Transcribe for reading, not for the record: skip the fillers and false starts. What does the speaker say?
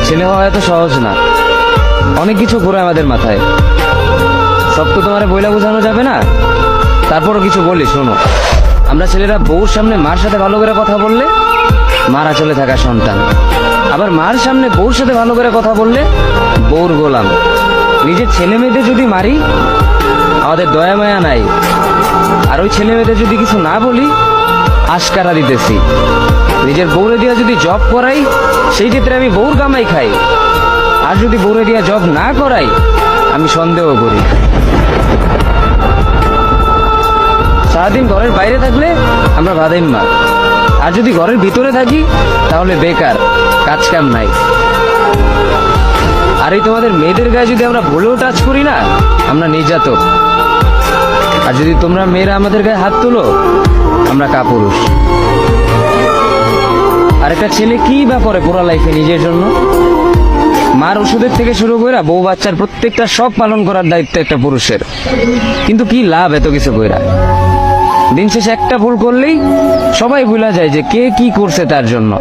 ছেলে হওয়া এত সহজ না, অনেক কিছু ঘুরে আমাদের মাথায়। সব তো তোমার বইলা বোঝানো যাবে না, তারপরও কিছু বলি শোনো। আমরা ছেলেরা বউর সামনে মার সাথে ভালো করে কথা বললে মারা চলে থাকা সন্তান, আবার মার সামনে বউর সাথে ভালো করে কথা বললে বউর গোলাম। নিজের ছেলে মেয়েদের যদি মারি আমাদের দয়া মায়া নাই, আর ওই ছেলে মেয়েদের যদি কিছু না বলি আশকারা দিতেছি। নিজের বউরে দিয়া যদি জব করাই সেই ক্ষেত্রে আমি বউর কামাই খাই, আর যদি বউরে দিয়া জব না করাই আমি সন্দেহ করি। সারাদিন ঘরের বাইরে থাকলে আমরা ভাদাইম্মা, আর যদি ঘরের ভিতরে থাকি তাহলে বেকার, কাজ কাম নাই। আর এই তোমাদের মেয়েদের গায়ে যদি আমরা ভুলেও টাচ করি না আমরা নির্যাতক, আর যদি তোমরা মেয়েরা আমাদের গায়ে হাত তুলো আমরা কাপুরুষ। আর একটা ছেলে কি বা করে পুরো লাইফে নিজের জন্য? মার ওষুধের থেকে শুরু করে বউ বাচ্চার প্রত্যেকটা সব পালন করার দায়িত্ব একটা পুরুষের। কিন্তু কি লাভ এত কিছু কইরা? দিন শেষে একটা ভুল করলেই সবাই ভুলা যায় যে কে কি করছে তার জন্য।